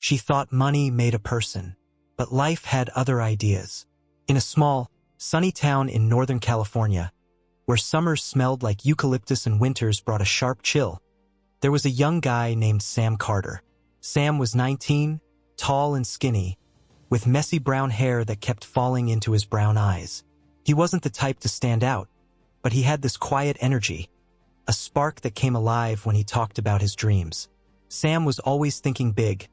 She thought money made a person, but life had other ideas. In a small, sunny town in Northern California, where summers smelled like eucalyptus and winters brought a sharp chill, there was a young guy named Sam Carter. Sam was 19, tall and skinny, with messy brown hair that kept falling into his brown eyes. He wasn't the type to stand out, but he had this quiet energy, a spark that came alive when he talked about his dreams. Sam was always thinking big,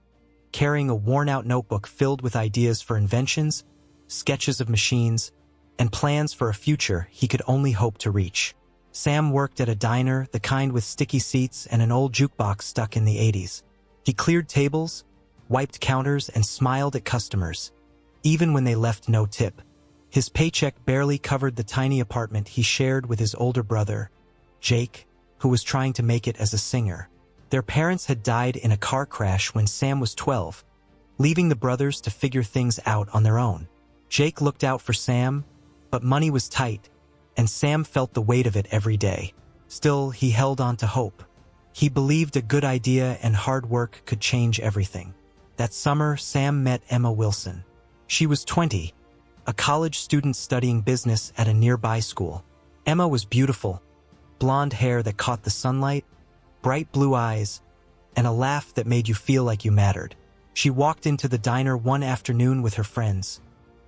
carrying a worn-out notebook filled with ideas for inventions, sketches of machines, and plans for a future he could only hope to reach. Sam worked at a diner, the kind with sticky seats and an old jukebox stuck in the 80s. He cleared tables, wiped counters, and smiled at customers, even when they left no tip. His paycheck barely covered the tiny apartment he shared with his older brother, Jake, who was trying to make it as a singer. Their parents had died in a car crash when Sam was 12, leaving the brothers to figure things out on their own. Jake looked out for Sam, but money was tight, and Sam felt the weight of it every day. Still, he held on to hope. He believed a good idea and hard work could change everything. That summer, Sam met Emma Wilson. She was 20, a college student studying business at a nearby school. Emma was beautiful, blonde hair that caught the sunlight, bright blue eyes, and a laugh that made you feel like you mattered. She walked into the diner one afternoon with her friends,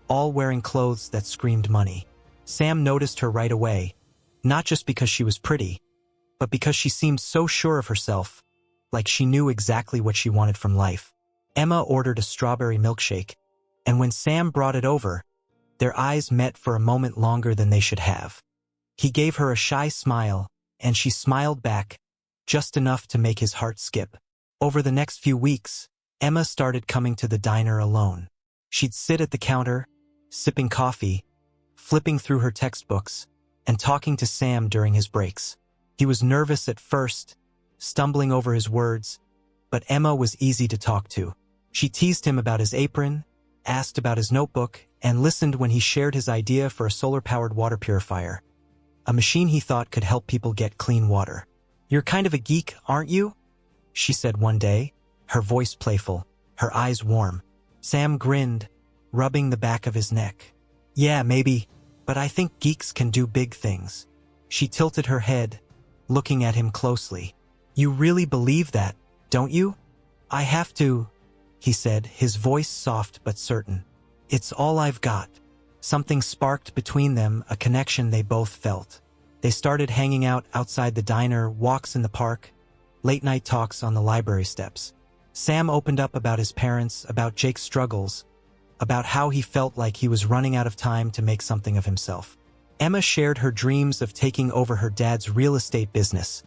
all wearing clothes that screamed money. Sam noticed her right away, not just because she was pretty, but because she seemed so sure of herself, like she knew exactly what she wanted from life. Emma ordered a strawberry milkshake, and when Sam brought it over, their eyes met for a moment longer than they should have. He gave her a shy smile, and she smiled back, just enough to make his heart skip. Over the next few weeks, Emma started coming to the diner alone. She'd sit at the counter, sipping coffee, flipping through her textbooks, and talking to Sam during his breaks. He was nervous at first, stumbling over his words, but Emma was easy to talk to. She teased him about his apron, asked about his notebook, and listened when he shared his idea for a solar-powered water purifier, a machine he thought could help people get clean water. "You're kind of a geek, aren't you?" she said one day, her voice playful, her eyes warm. Sam grinned, rubbing the back of his neck. "Yeah, maybe, but I think geeks can do big things." She tilted her head, looking at him closely. "You really believe that, don't you?" "I have to," he said, his voice soft but certain. "It's all I've got." Something sparked between them, a connection they both felt. They started hanging out outside the diner, walks in the park, late-night talks on the library steps. Sam opened up about his parents, about Jake's struggles, about how he felt like he was running out of time to make something of himself. Emma shared her dreams of taking over her dad's real estate business,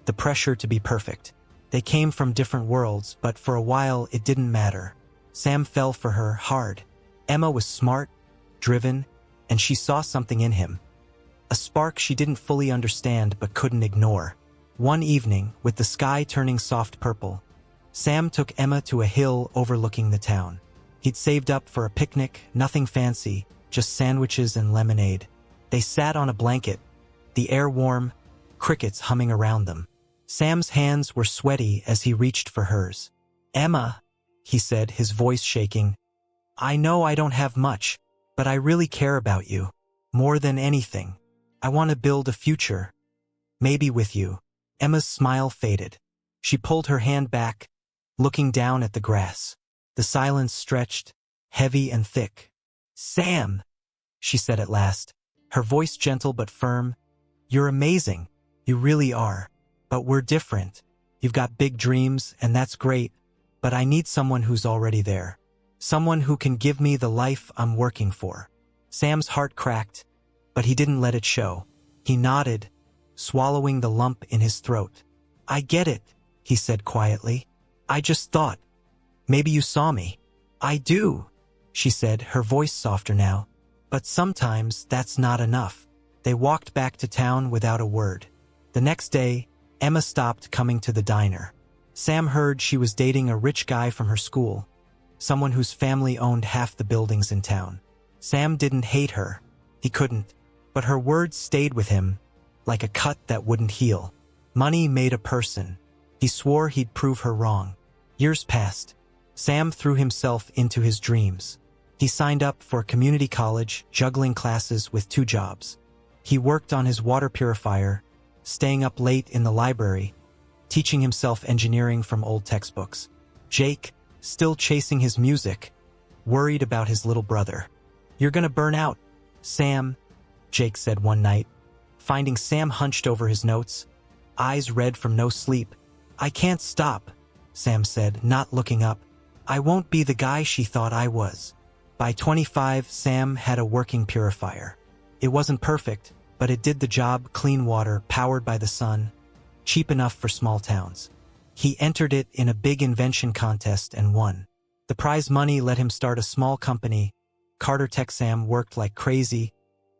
the pressure to be perfect. They came from different worlds, but for a while it didn't matter. Sam fell for her hard. Emma was smart, driven, and she saw something in him. A spark she didn't fully understand but couldn't ignore. One evening, with the sky turning soft purple, Sam took Emma to a hill overlooking the town. He'd saved up for a picnic, nothing fancy, just sandwiches and lemonade. They sat on a blanket, the air warm, crickets humming around them. Sam's hands were sweaty as he reached for hers. "Emma," he said, his voice shaking, "I know I don't have much, but I really care about you. More than anything. I want to build a future. Maybe with you." Emma's smile faded. She pulled her hand back, looking down at the grass. The silence stretched, heavy and thick. "Sam," she said at last, her voice gentle but firm, "you're amazing. You really are. But we're different. You've got big dreams, and that's great, but I need someone who's already there. Someone who can give me the life I'm working for." Sam's heart cracked, but he didn't let it show. He nodded, swallowing the lump in his throat. "I get it," he said quietly. "I just thought. Maybe you saw me." "I do," she said, her voice softer now. "But sometimes that's not enough." They walked back to town without a word. The next day, Emma stopped coming to the diner. Sam heard she was dating a rich guy from her school, someone whose family owned half the buildings in town. Sam didn't hate her. He couldn't. But her words stayed with him, like a cut that wouldn't heal. Money made a person. He swore he'd prove her wrong. Years passed. Sam threw himself into his dreams. He signed up for community college, juggling classes with 2 jobs. He worked on his water purifier, staying up late in the library, teaching himself engineering from old textbooks. Jake, still chasing his music, worried about his little brother. "You're gonna burn out, Sam," Jake said one night, finding Sam hunched over his notes, eyes red from no sleep. "I can't stop," Sam said, not looking up. "I won't be the guy she thought I was." By 25, Sam had a working purifier. It wasn't perfect, but it did the job: clean water, powered by the sun, cheap enough for small towns. He entered it in a big invention contest and won. The prize money let him start a small company. Carter Tech. Sam worked like crazy,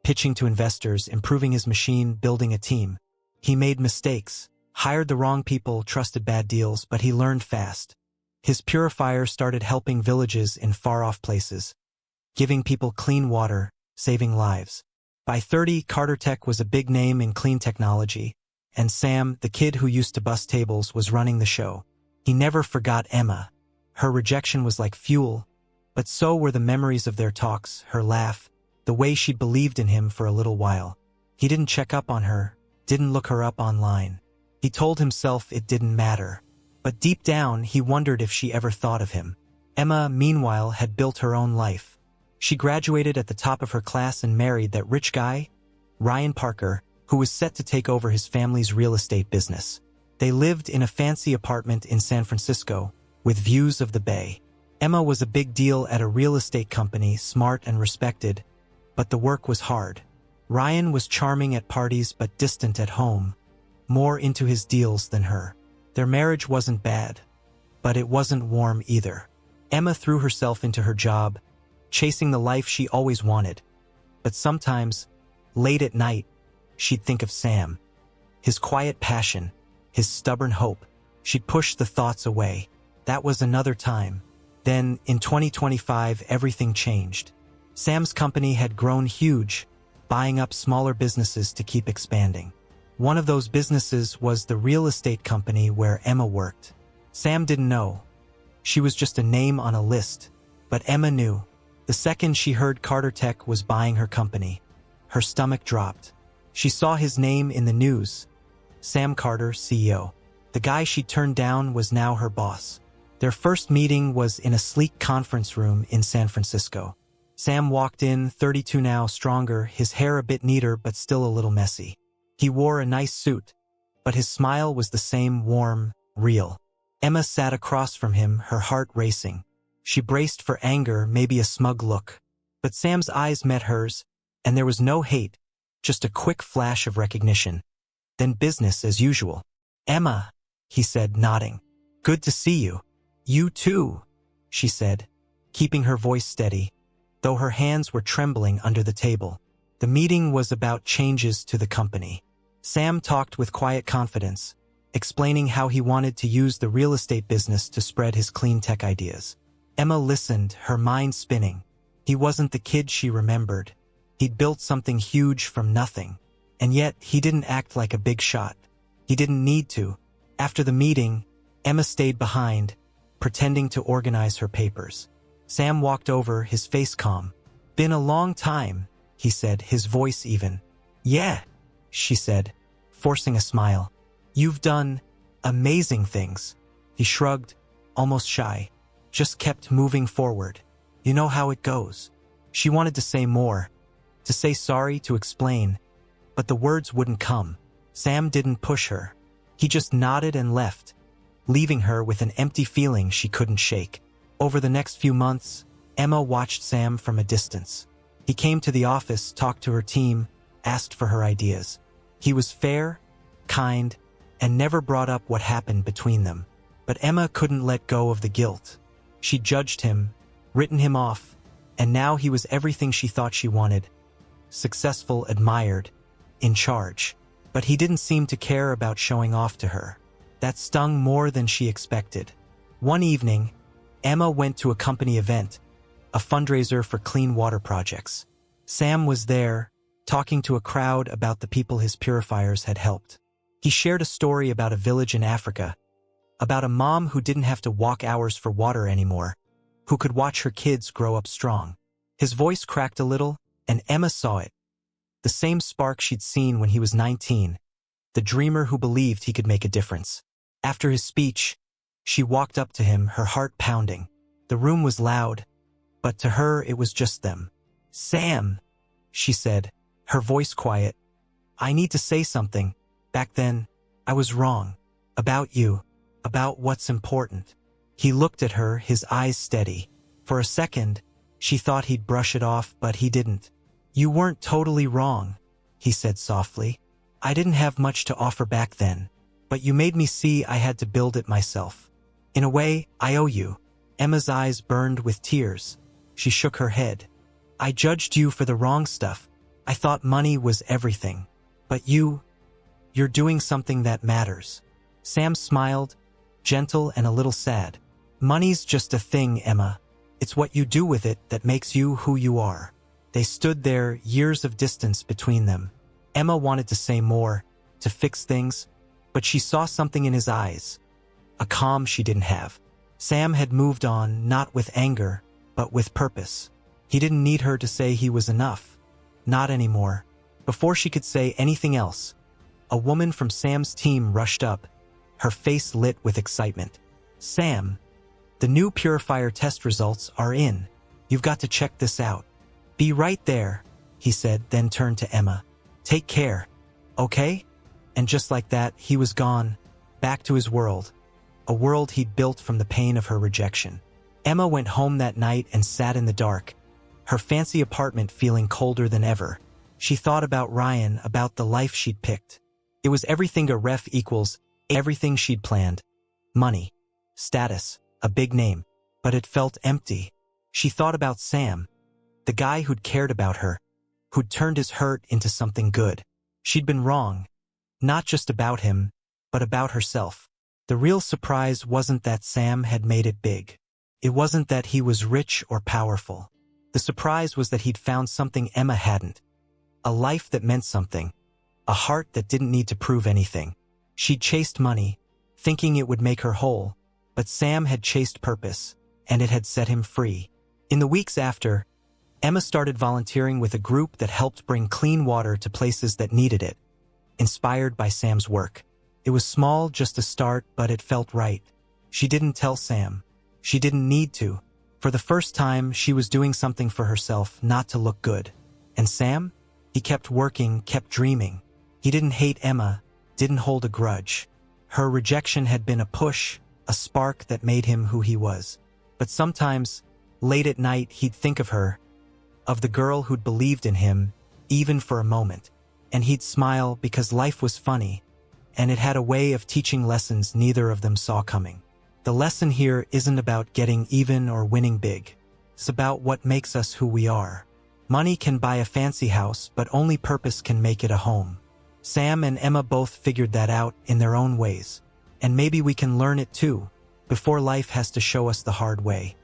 pitching to investors, improving his machine, building a team. He made mistakes, hired the wrong people, trusted bad deals, but he learned fast. His purifier started helping villages in far-off places, giving people clean water, saving lives. By 30, Carter Tech was a big name in clean technology, and Sam, the kid who used to bust tables, was running the show. He never forgot Emma. Her rejection was like fuel, but so were the memories of their talks, her laugh, the way she'd believed in him for a little while. He didn't check up on her, didn't look her up online. He told himself it didn't matter. But deep down, he wondered if she ever thought of him. Emma, meanwhile, had built her own life. She graduated at the top of her class and married that rich guy, Ryan Parker, who was set to take over his family's real estate business. They lived in a fancy apartment in San Francisco, with views of the bay. Emma was a big deal at a real estate company, smart and respected, but the work was hard. Ryan was charming at parties but distant at home, more into his deals than her. Their marriage wasn't bad, but it wasn't warm either. Emma threw herself into her job, chasing the life she always wanted. But sometimes, late at night, she'd think of Sam. His quiet passion, his stubborn hope. She'd push the thoughts away. That was another time. Then, in 2025, everything changed. Sam's company had grown huge, buying up smaller businesses to keep expanding. One of those businesses was the real estate company where Emma worked. Sam didn't know. She was just a name on a list. But Emma knew. The second she heard Carter Tech was buying her company, her stomach dropped. She saw his name in the news. Sam Carter, CEO. The guy she turned down was now her boss. Their first meeting was in a sleek conference room in San Francisco. Sam walked in, 32 now, stronger, his hair a bit neater but still a little messy. He wore a nice suit, but his smile was the same, warm, real. Emma sat across from him, her heart racing. She braced for anger, maybe a smug look. But Sam's eyes met hers, and there was no hate, just a quick flash of recognition. Then business as usual. "Emma," he said, nodding. "Good to see you." "You too," she said, keeping her voice steady, though her hands were trembling under the table. The meeting was about changes to the company. Sam talked with quiet confidence, explaining how he wanted to use the real estate business to spread his clean tech ideas. Emma listened, her mind spinning. He wasn't the kid she remembered. He'd built something huge from nothing. And yet, he didn't act like a big shot. He didn't need to. After the meeting, Emma stayed behind, pretending to organize her papers. Sam walked over, his face calm. "Been a long time," he said, his voice even. "Yeah," she said, forcing a smile. "You've done amazing things." He shrugged, almost shy. Just kept moving forward. "You know how it goes." She wanted to say more, to say sorry, to explain, but the words wouldn't come. Sam didn't push her. He just nodded and left, leaving her with an empty feeling she couldn't shake. Over the next few months, Emma watched Sam from a distance. He came to the office, talked to her team, asked for her ideas. He was fair, kind, and never brought up what happened between them. But Emma couldn't let go of the guilt. She judged him, written him off, and now he was everything she thought she wanted. Successful, admired, in charge. But he didn't seem to care about showing off to her. That stung more than she expected. One evening, Emma went to a company event, a fundraiser for clean water projects. Sam was there, talking to a crowd about the people his purifiers had helped. He shared a story about a village in Africa, about a mom who didn't have to walk hours for water anymore, who could watch her kids grow up strong. His voice cracked a little, and Emma saw it. The same spark she'd seen when he was 19, the dreamer who believed he could make a difference. After his speech, she walked up to him, her heart pounding. The room was loud, but to her it was just them. "Sam," she said, her voice quiet. "I need to say something. Back then, I was wrong. About you. About what's important." He looked at her, his eyes steady. For a second, she thought he'd brush it off, but he didn't. "You weren't totally wrong," he said softly. "I didn't have much to offer back then, but you made me see I had to build it myself. In a way, I owe you." Emma's eyes burned with tears. She shook her head. "I judged you for the wrong stuff. I thought money was everything. But you're doing something that matters." Sam smiled, gentle and a little sad. "Money's just a thing, Emma. It's what you do with it that makes you who you are." They stood there, years of distance between them. Emma wanted to say more, to fix things, but she saw something in his eyes, a calm she didn't have. Sam had moved on, not with anger, but with purpose. He didn't need her to say he was enough. Not anymore. Before she could say anything else, a woman from Sam's team rushed up, her face lit with excitement. "Sam, the new purifier test results are in. You've got to check this out." "Be right there," he said, then turned to Emma. "Take care, okay?" And just like that, he was gone, back to his world, a world he'd built from the pain of her rejection. Emma went home that night and sat in the dark, her fancy apartment feeling colder than ever. She thought about Ryan, about the life she'd picked. It was everything a ref equals, everything she'd planned. Money, status, a big name, but it felt empty. She thought about Sam, the guy who'd cared about her, who'd turned his hurt into something good. She'd been wrong, not just about him, but about herself. The real surprise wasn't that Sam had made it big. It wasn't that he was rich or powerful. The surprise was that he'd found something Emma hadn't. A life that meant something. A heart that didn't need to prove anything. She'd chased money, thinking it would make her whole, but Sam had chased purpose, and it had set him free. In the weeks after, Emma started volunteering with a group that helped bring clean water to places that needed it, inspired by Sam's work. It was small, just a start, but it felt right. She didn't tell Sam. She didn't need to. For the first time, she was doing something for herself, not to look good. And Sam? He kept working, kept dreaming. He didn't hate Emma, didn't hold a grudge. Her rejection had been a push, a spark that made him who he was. But sometimes, late at night, he'd think of her, of the girl who'd believed in him, even for a moment. And he'd smile because life was funny, and it had a way of teaching lessons neither of them saw coming. The lesson here isn't about getting even or winning big. It's about what makes us who we are. Money can buy a fancy house, but only purpose can make it a home. Sam and Emma both figured that out in their own ways. And maybe we can learn it too, before life has to show us the hard way.